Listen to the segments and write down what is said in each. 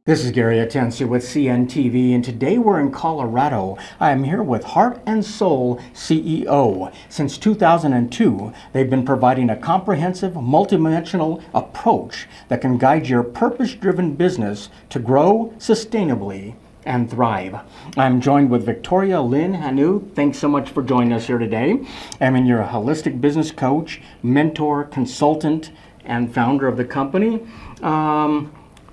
This is Gary Atencio with CNTV, and today we're in Colorado. I am here with Heart and Soul CEO. Since 2002, they've been providing a comprehensive, multidimensional approach that can guide your purpose-driven business to grow sustainably and thrive. I'm joined with Victoria Lynn Hanu. Thanks so much for joining us here today. You're a holistic business coach, mentor, consultant, and founder of the company.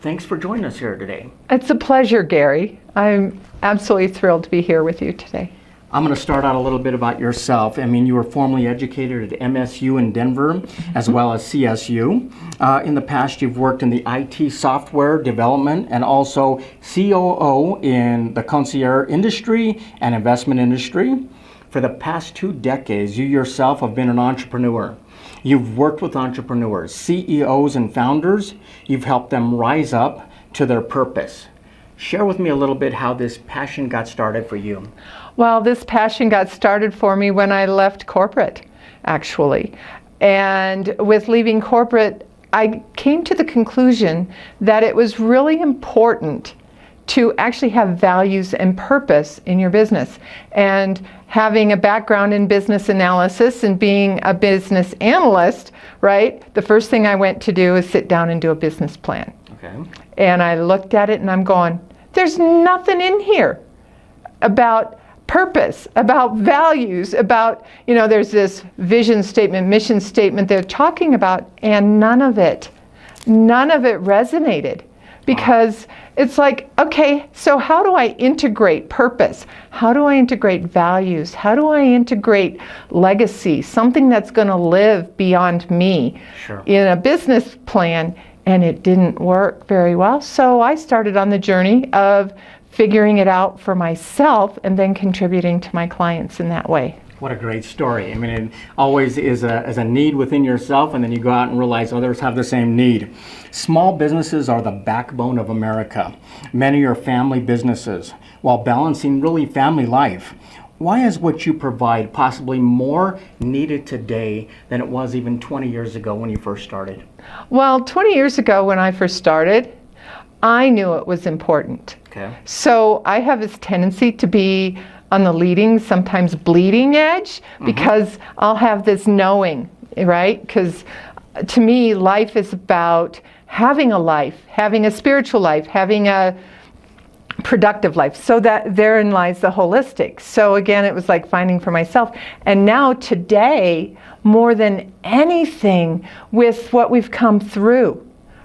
Thanks for joining us here today. It's a pleasure, Gary. I'm absolutely thrilled to be here with you today. I'm going to start out a little bit about yourself. You were formerly educated at MSU in Denver, as well as CSU. In the past, you've worked in the IT software development and also COO in the concierge industry and investment industry. For the past 2 decades, you yourself have been an entrepreneur. You've worked with entrepreneurs, CEOs and founders. You've helped them rise up to their purpose. Share with me a little bit how this passion got started for you. Well, this passion got started for me when I left corporate, actually. And with leaving corporate, I came to the conclusion that it was really important to actually have values and purpose in your business. And having a background in business analysis and being a business analyst, right, the first thing I went to do is sit down and do a business plan. Okay. And I looked at it and I'm going, there's nothing in here about purpose, about values, about, there's this vision statement, mission statement they're talking about, and none of it resonated. Because it's like, okay, so how do I integrate purpose? How do I integrate values? How do I integrate legacy, something that's going to live beyond me in a business plan? And it didn't work very well. So I started on the journey of figuring it out for myself and then contributing to my clients in that way. What a great story. It always is a need within yourself, and then you go out and realize others have the same need. Small businesses are the backbone of America. Many are family businesses, while balancing really family life. Why is what you provide possibly more needed today than it was even 20 years ago when you first started? Well, 20 years ago when I first started, I knew it was important. Okay. So I have this tendency to be on the leading, sometimes bleeding edge, because I'll have this knowing, right? Because to me, life is about having a life, having a spiritual life, having a productive life. So that therein lies the holistic. So again, it was like finding for myself. And now today, more than anything, with what we've come through,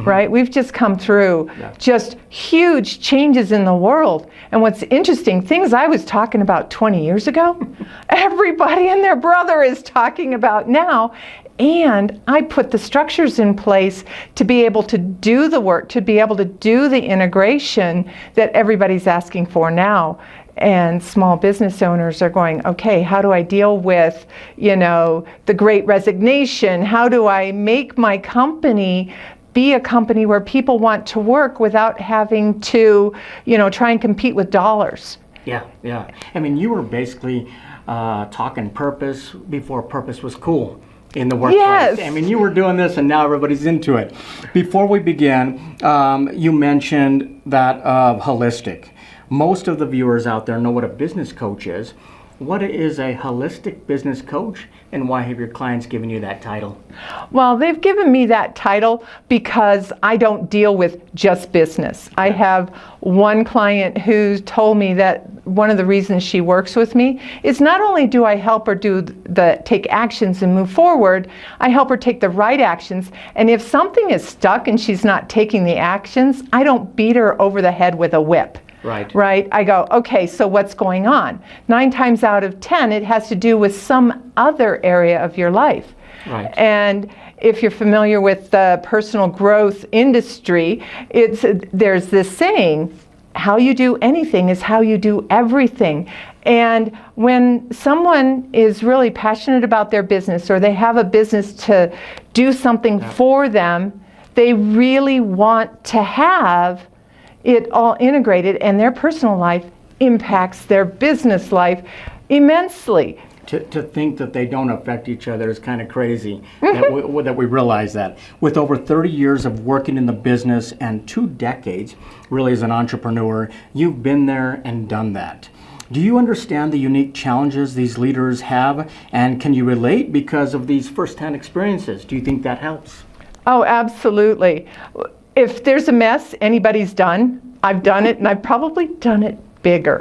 right? We've just come through just huge changes in the world. And what's interesting, things I was talking about 20 years ago, everybody and their brother is talking about now. And I put the structures in place to be able to do the work, to be able to do the integration that everybody's asking for now. And small business owners are going, okay, how do I deal with, the great resignation? How do I make my company be a company where people want to work without having to, try and compete with dollars? Yeah. You were basically talking purpose before purpose was cool in the workplace. Yes. You were doing this and now everybody's into it. Before we begin, you mentioned that holistic. Most of the viewers out there know what a business coach is. What is a holistic business coach, and why have your clients given you that title? Well, they've given me that title because I don't deal with just business. I have one client who told me that one of the reasons she works with me is not only do I help her take actions and move forward, I help her take the right actions. And if something is stuck and she's not taking the actions, I don't beat her over the head with a whip. Right? I go, okay, so what's going on? 9 times out of 10, it has to do with some other area of your life. Right. And if you're familiar with the personal growth industry, there's this saying, how you do anything is how you do everything. And when someone is really passionate about their business, or they have a business to do something for them, they really want to have it all integrated, and their personal life impacts their business life immensely. To think that they don't affect each other is kind of crazy, that we realize that. With over 30 years of working in the business and 2 decades really as an entrepreneur, you've been there and done that. Do you understand the unique challenges these leaders have, and can you relate because of these firsthand experiences? Do you think that helps? Oh, absolutely. If there's a mess anybody's done, I've done it, and I've probably done it bigger,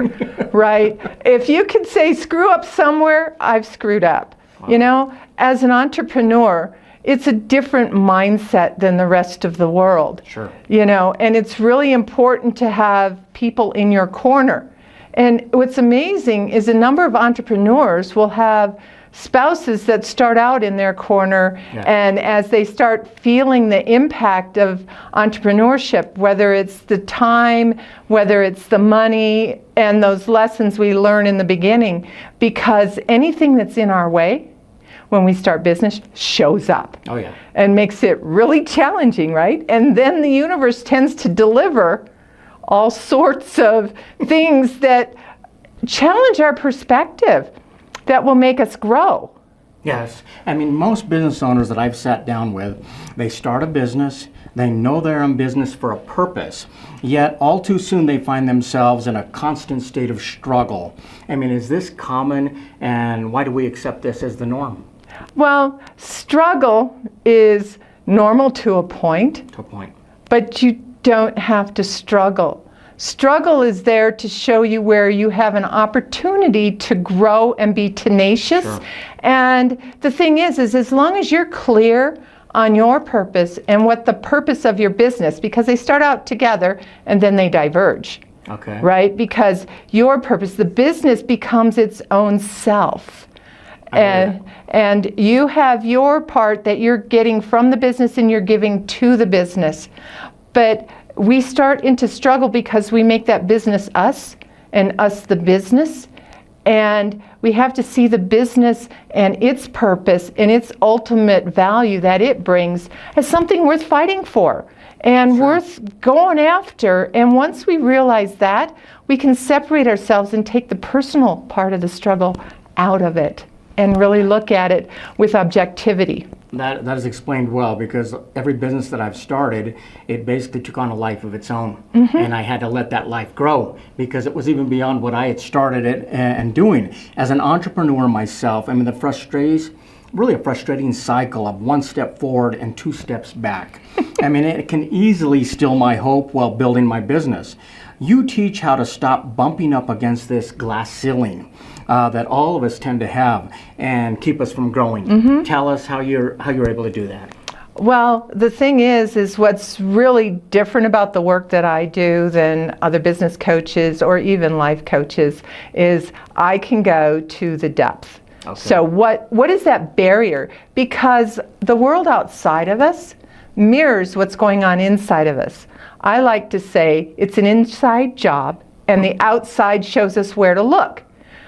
right? If you could say screw up somewhere, I've screwed up. Wow. You know, as an entrepreneur, it's a different mindset than the rest of the world. Sure. You know, and it's really important to have people in your corner. And what's amazing is a number of entrepreneurs will have spouses that start out in their corner, and as they start feeling the impact of entrepreneurship, whether it's the time, whether it's the money, and those lessons we learn in the beginning, because anything that's in our way when we start business shows up. Oh, yeah. And makes it really challenging, right? And then the universe tends to deliver all sorts of things that challenge our perspective, that will make us grow. Yes. I mean, most business owners that I've sat down with, they start a business, they know they're in business for a purpose, yet all too soon they find themselves in a constant state of struggle. I mean, is this common, and why do we accept this as the norm? Well, struggle is normal to a point. To a point. But you don't have to struggle. Struggle is there to show you where you have an opportunity to grow and be tenacious. Sure. And the thing is as long as you're clear on your purpose and what the purpose of your business, because they start out together and then they diverge. Okay. Right? Because your purpose, the business becomes its own self. And you have your part that you're getting from the business and you're giving to the business. But we start into struggle because we make that business us and us the business, and we have to see the business and its purpose and its ultimate value that it brings as something worth fighting for and worth going after. And once we realize that, we can separate ourselves and take the personal part of the struggle out of it and really look at it with objectivity. That is explained well, because every business that I've started, it basically took on a life of its own. Mm-hmm. And I had to let that life grow because it was even beyond what I had started it and doing. As an entrepreneur myself, I mean, really a frustrating cycle of 1 step forward and 2 steps back. I mean, it can easily steal my hope while building my business. You teach how to stop bumping up against this glass ceiling that all of us tend to have and keep us from growing. Mm-hmm. Tell us how you're able to do that. Well, the thing is what's really different about the work that I do than other business coaches or even life coaches is I can go to the depth. Okay. So what is that barrier? Because the world outside of us mirrors what's going on inside of us. I like to say it's an inside job and the outside shows us where to look.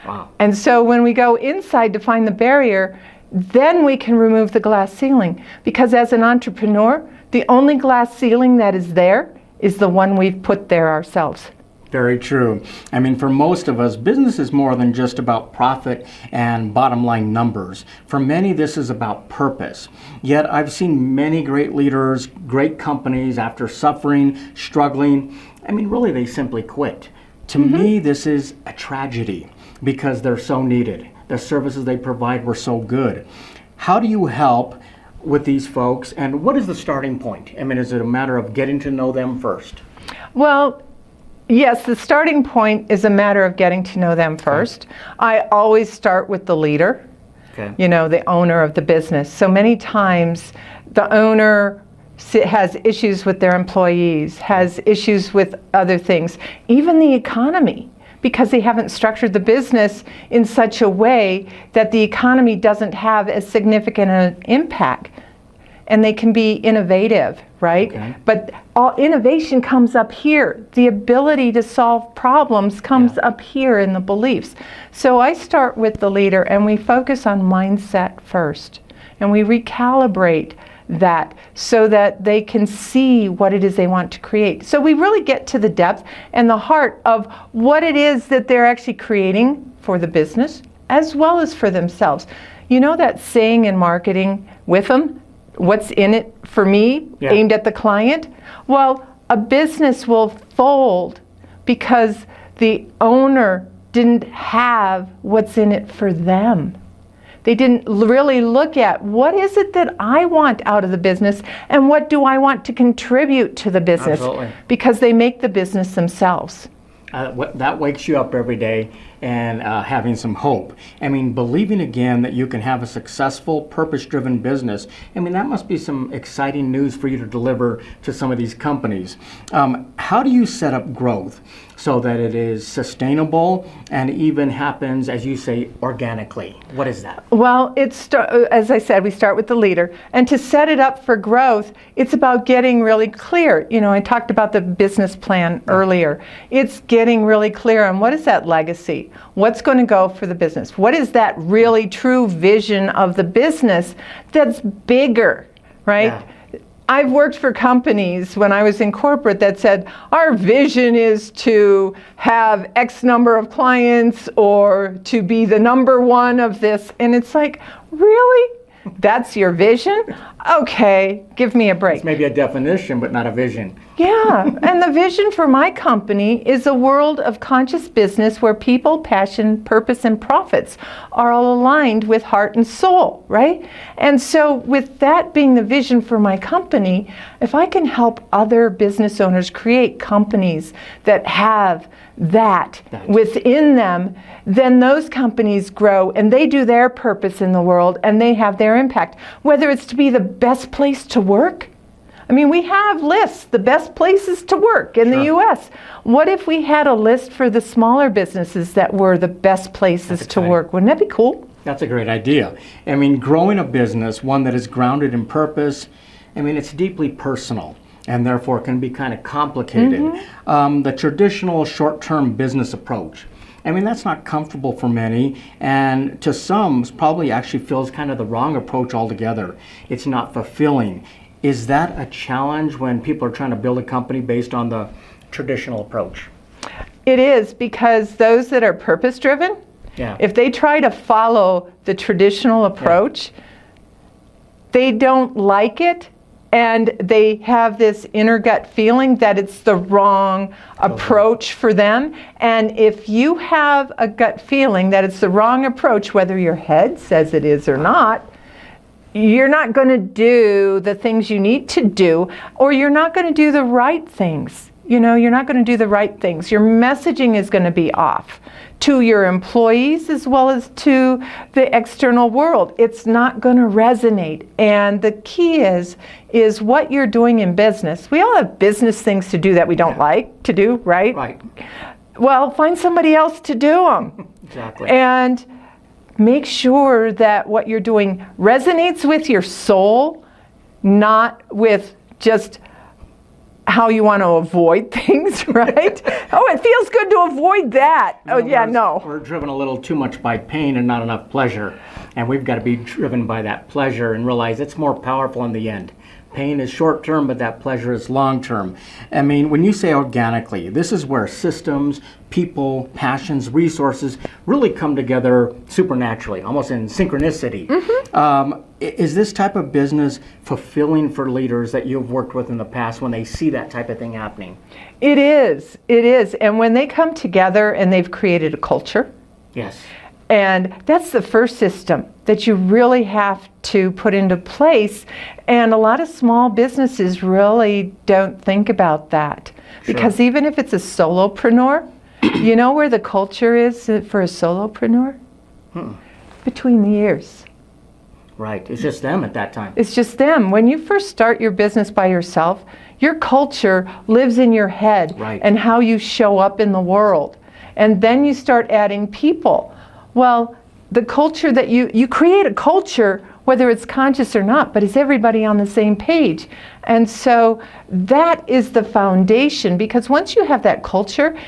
Wow. And so when we go inside to find the barrier, then we can remove the glass ceiling. Because as an entrepreneur, the only glass ceiling that is there is the one we've put there ourselves. Very true. I mean, for most of us, business is more than just about profit and bottom line numbers. For many, this is about purpose. Yet I've seen many great leaders, great companies, after suffering, struggling, I mean, really, they simply quit. To me, this is a tragedy because they're so needed. The services they provide were so good. How do you help with these folks, and what is the starting point? I mean, is it a matter of getting to know them first? Well, yes, the starting point is a matter of getting to know them first. Okay. I always start with the leader, you know, the owner of the business. So many times the owner has issues with their employees, has issues with other things, even the economy, because they haven't structured the business in such a way that the economy doesn't have as significant an impact. And they can be innovative, right? Okay. But all innovation comes up here. The ability to solve problems comes up here in the beliefs. So I start with the leader and we focus on mindset first. And we recalibrate that so that they can see what it is they want to create. So we really get to the depth and the heart of what it is that they're actually creating for the business, as well as for themselves. You know that saying in marketing, with them, what's in it for me, aimed at the client? Well, a business will fold because the owner didn't have what's in it for them. They didn't really look at what is it that I want out of the business and what do I want to contribute to the business. Absolutely. Because they make the business themselves. That wakes you up every day and having some hope. I mean, believing again that you can have a successful, purpose-driven business. I mean, that must be some exciting news for you to deliver to some of these companies. How do you set up growth so that it is sustainable and even happens, as you say, organically? What is that? Well, as I said, we start with the leader. And to set it up for growth, it's about getting really clear. You know, I talked about the business plan earlier. It's getting really clear on what is that legacy? What's going to go for the business? What is that really true vision of the business that's bigger, right? Yeah. I've worked for companies when I was in corporate that said, our vision is to have X number of clients or to be the number one of this. And it's like, really? That's your vision? Okay, give me a break. It's maybe a definition, but not a vision. Yeah, and the vision for my company is a world of conscious business where people, passion, purpose, and profits are all aligned with heart and soul, right? And so with that being the vision for my company, if I can help other business owners create companies that have that within them, then those companies grow and they do their purpose in the world and they have their impact. Whether it's to be the best place to work. I mean, we have lists, the best places to work in the U.S. What if we had a list for the smaller businesses that were the best places to work? Wouldn't that be cool? That's a great idea. I mean, growing a business, one that is grounded in purpose, I mean, it's deeply personal and therefore can be kind of complicated. The traditional short-term business approach, I mean, that's not comfortable for many, and to some probably actually feels kind of the wrong approach altogether. It's not fulfilling. Is that a challenge when people are trying to build a company based on the traditional approach? It is, because those that are purpose-driven, if they try to follow the traditional approach, they don't like it, and they have this inner gut feeling that it's the wrong approach for them. And if you have a gut feeling that it's the wrong approach, whether your head says it is or not, you're not going to do the things you need to do, or you're not going to do the right things. You know, you're not going to do the right things. Your messaging is going to be off to your employees as well as to the external world. It's not going to resonate. And the key is what you're doing in business. We all have business things to do that we don't like to do, right? Right. Well, find somebody else to do them. Exactly. And make sure that what you're doing resonates with your soul, not with just how you want to avoid things, right? Oh, it feels good to avoid that. We're driven a little too much by pain and not enough pleasure. And we've got to be driven by that pleasure and realize it's more powerful in the end. Pain is short term, but that pleasure is long term. I mean, when you say organically, this is where systems, people, passions, resources really come together supernaturally, almost in synchronicity. Is this type of business fulfilling for leaders that you've worked with in the past when they see that type of thing happening? It is. It is. And when they come together and they've created a culture. Yes. And that's the first system that you really have to put into place. And a lot of small businesses really don't think about that. Because even if it's a solopreneur, you know where the culture is for a solopreneur? Between the ears. Right. It's just them at that time. It's just them. When you first start your business by yourself, your culture lives in your head and how you show up in the world. And then you start adding people. Well, the culture that you create a culture, whether it's conscious or not, but is everybody on the same page? And so that is the foundation, because once you have that culture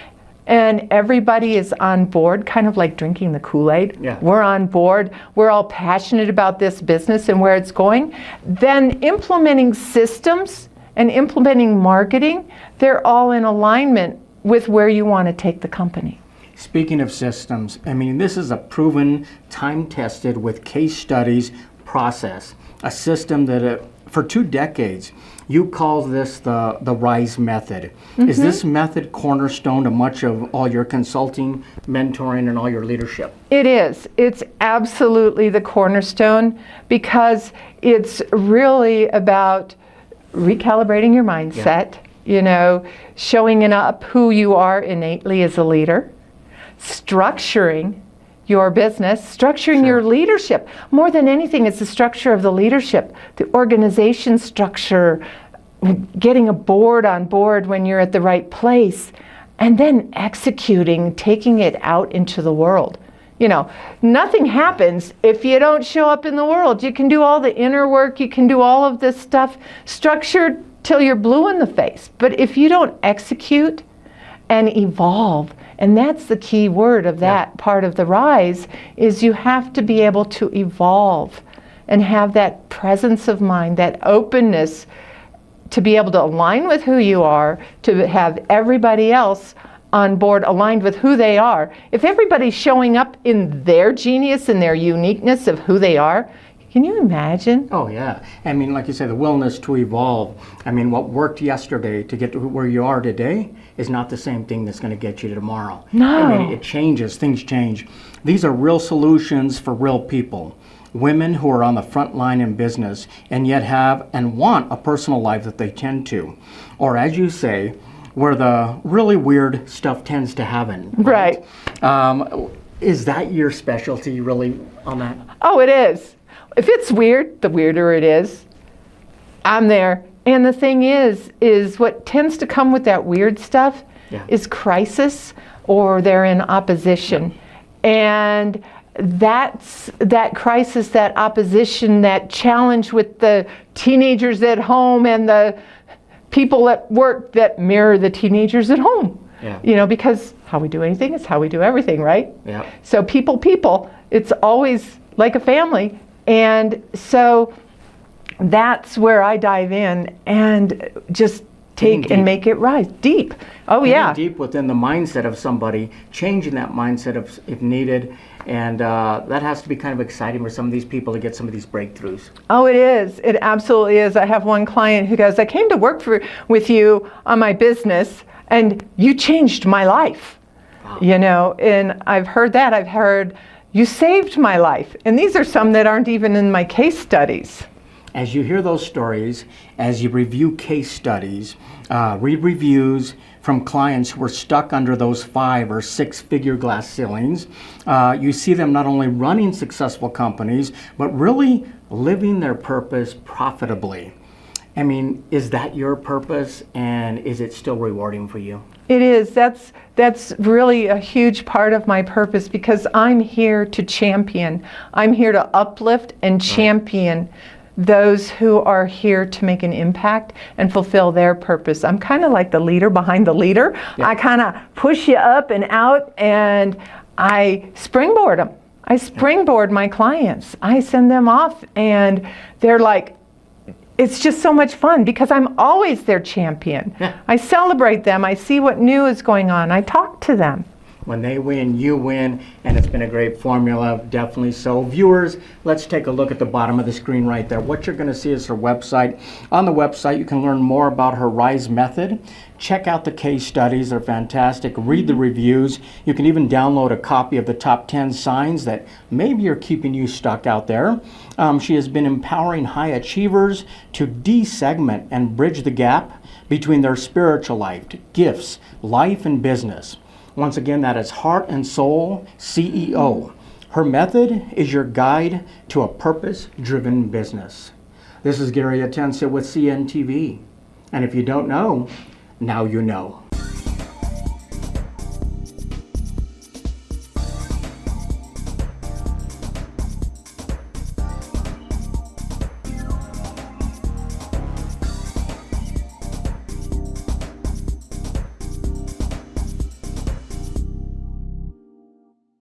and everybody is on board, kind of like drinking the Kool-Aid, we're on board, we're all passionate about this business and where it's going, then implementing systems and implementing marketing, they're all in alignment with where you want to take the company. Speaking of systems, I mean, this is a proven, time-tested with case studies process, a system that for 2 decades, you call this the RISE method. Is this method cornerstone to much of all your consulting, mentoring, and all your leadership? It is. It's absolutely the cornerstone because it's really about recalibrating your mindset, showing up who you are innately as a leader, structuring your business, structuring your leadership. More than anything, it's the structure of the leadership, the organization structure, getting a board on board when you're at the right place, and then executing, taking it out into the world. Nothing happens if you don't show up in the world. You can do all the inner work, you can do all of this stuff structured till you're blue in the face. But if you don't execute and evolve, and that's the key word of that part of the RISE, is you have to be able to evolve and have that presence of mind, that openness to be able to align with who you are, to have everybody else on board aligned with who they are. If everybody's showing up in their genius and their uniqueness of who they are, can you imagine? Oh, yeah. I mean, like you say, the willingness to evolve. I mean, what worked yesterday to get to where you are today is not the same thing that's going to get you to tomorrow. No. I mean, it changes. Things change. These are real solutions for real people. Women who are on the front line in business and yet have and want a personal life that they tend to. Or, as you say, where the really weird stuff tends to happen. Right. Is that your specialty, really, on that? Oh, it is. If it's weird, the weirder it is. I'm there. And the thing is what tends to come with that weird stuff is crisis, or they're in opposition. And that's that crisis, that opposition, that challenge with the teenagers at home and the people at work that mirror the teenagers at home. Yeah. Because how we do anything is how we do everything, right? Yeah. So people, it's always like a family. And so that's where I dive in and just take and make it rise deep. Oh, yeah. Deep within the mindset of somebody, changing that mindset if needed. And that has to be kind of exciting for some of these people to get some of these breakthroughs. Oh, it is. It absolutely is. I have one client who goes, I came to work with you on my business, and you changed my life. Wow. And I've heard that. I've heard, you saved my life. And these are some that aren't even in my case studies. As you hear those stories, as you review case studies, read reviews from clients who were stuck under those 5 or 6 figure glass ceilings, you see them not only running successful companies, but really living their purpose profitably. I mean, is that your purpose, and is it still rewarding for you? It is. That's really a huge part of my purpose, because I'm here to champion. I'm here to uplift and champion those who are here to make an impact and fulfill their purpose. I'm kind of like the leader behind the leader. Yeah. I kind of push you up and out, and I springboard them. I springboard my clients. I send them off, and they're like, it's just so much fun because I'm always their champion. Yeah. I celebrate them. I see what new is going on. I talk to them. When they win, you win, and it's been a great formula, definitely so. Viewers, let's take a look at the bottom of the screen right there. What you're going to see is her website. On the website, you can learn more about her RISE method. Check out the case studies. They're fantastic. Read the reviews. You can even download a copy of the top 10 signs that maybe are keeping you stuck out there. She has been empowering high achievers to desegment and bridge the gap between their spiritual life, gifts, life, and business. Once again, that is Heart and Soul CEO. Her method is your guide to a purpose-driven business. This is Gary Atencio with CNTV. And if you don't know, now you know.